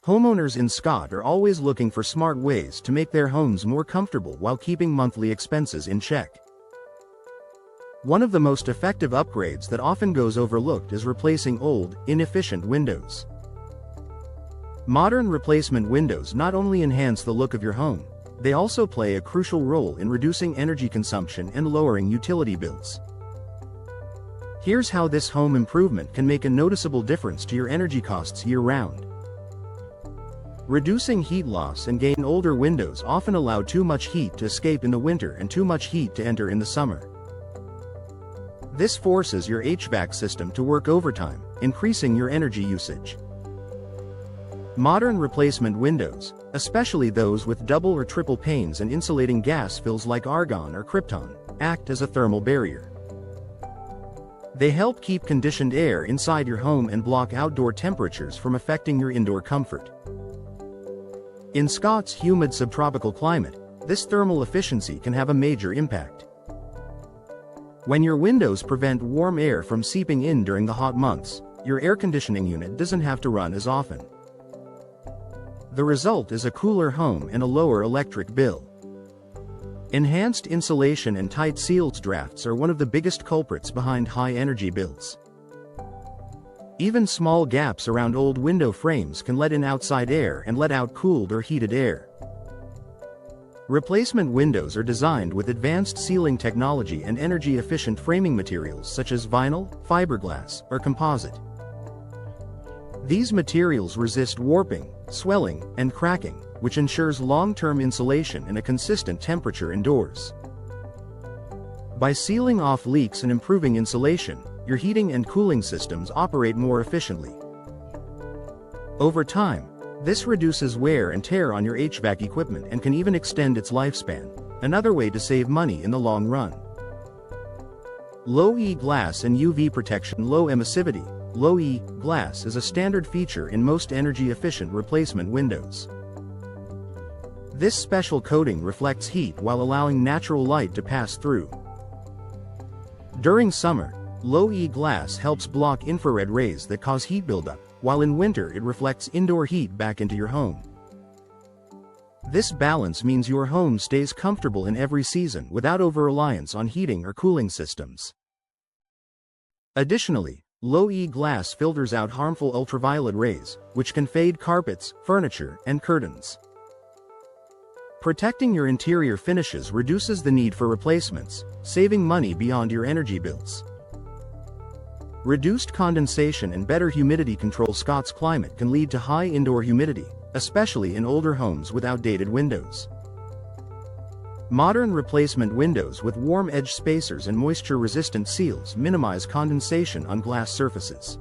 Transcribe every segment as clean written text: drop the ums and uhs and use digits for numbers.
Homeowners in Scott are always looking for smart ways to make their homes more comfortable while keeping monthly expenses in check. One of the most effective upgrades that often goes overlooked is replacing old, inefficient windows. Modern replacement windows not only enhance the look of your home, they also play a crucial role in reducing energy consumption and lowering utility bills. Here's how this home improvement can make a noticeable difference to your energy costs year-round. Reducing heat loss and gain. Older windows often allow too much heat to escape in the winter and too much heat to enter in the summer. This forces your HVAC system to work overtime, increasing your energy usage. Modern replacement windows, especially those with double or triple panes and insulating gas fills like argon or krypton, act as a thermal barrier. They help keep conditioned air inside your home and block outdoor temperatures from affecting your indoor comfort. In Scott's humid subtropical climate, this thermal efficiency can have a major impact. When your windows prevent warm air from seeping in during the hot months, your air conditioning unit doesn't have to run as often. The result is a cooler home and a lower electric bill. Enhanced insulation and tight seals drafts are one of the biggest culprits behind high energy bills. Even small gaps around old window frames can let in outside air and let out cooled or heated air. Replacement windows are designed with advanced sealing technology and energy-efficient framing materials such as vinyl, fiberglass, or composite. These materials resist warping, swelling, and cracking, which ensures long-term insulation and a consistent temperature indoors. By sealing off leaks and improving insulation, your heating and cooling systems operate more efficiently. Over time, this reduces wear and tear on your HVAC equipment and can even extend its lifespan, another way to save money in the long run. Low E glass and UV protection. Low emissivity, low E glass is a standard feature in most energy-efficient replacement windows. This special coating reflects heat while allowing natural light to pass through. During summer, low E glass helps block infrared rays that cause heat buildup, while in winter it reflects indoor heat back into your home. This balance means your home stays comfortable in every season without over-reliance on heating or cooling systems. Additionally, low E glass filters out harmful ultraviolet rays, which can fade carpets, furniture, and curtains. Protecting your interior finishes reduces the need for replacements, saving money beyond your energy bills. Reduced condensation and better humidity control. Scott's climate can lead to high indoor humidity, especially in older homes with outdated windows. Modern replacement windows with warm edge spacers and moisture-resistant seals minimize condensation on glass surfaces.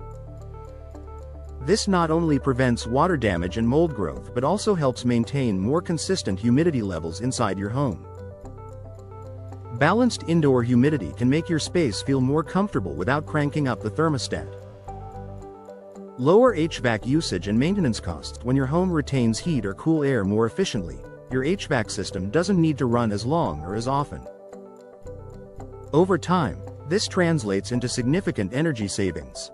This not only prevents water damage and mold growth but also helps maintain more consistent humidity levels inside your home. Balanced indoor humidity can make your space feel more comfortable without cranking up the thermostat. Lower HVAC usage and maintenance costs. When your home retains heat or cool air more efficiently, your HVAC system doesn't need to run as long or as often. Over time, this translates into significant energy savings.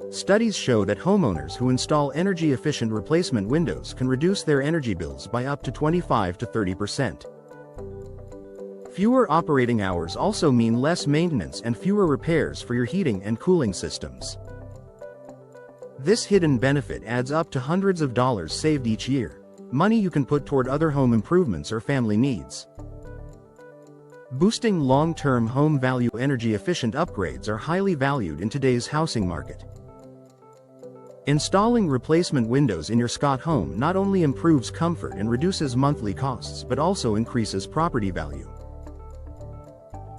Studies show that homeowners who install energy-efficient replacement windows can reduce their energy bills by up to 25 to 30%. Fewer operating hours also mean less maintenance and fewer repairs for your heating and cooling systems. This hidden benefit adds up to hundreds of dollars saved each year, money you can put toward other home improvements or family needs. Boosting long-term home value. Energy-efficient upgrades are highly valued in today's housing market. Installing replacement windows in your Scott home not only improves comfort and reduces monthly costs but also increases property value.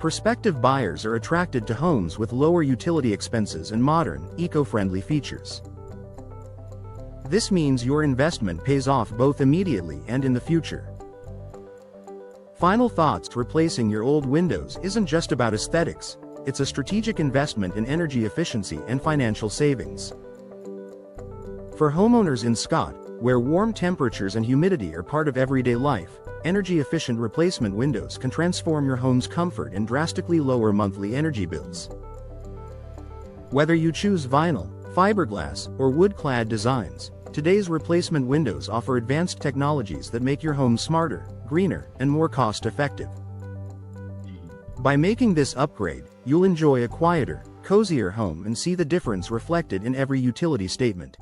Prospective buyers are attracted to homes with lower utility expenses and modern, eco-friendly features. This means your investment pays off both immediately and in the future. Final thoughts. Replacing your old windows isn't just about aesthetics, it's a strategic investment in energy efficiency and financial savings. For homeowners in Scott, where warm temperatures and humidity are part of everyday life, energy-efficient replacement windows can transform your home's comfort and drastically lower monthly energy bills. Whether you choose vinyl, fiberglass, or wood-clad designs, Today's replacement windows offer advanced technologies that make your home smarter, greener, and more cost-effective. By making this upgrade, you'll enjoy a quieter, cozier home and see the difference reflected in every utility statement.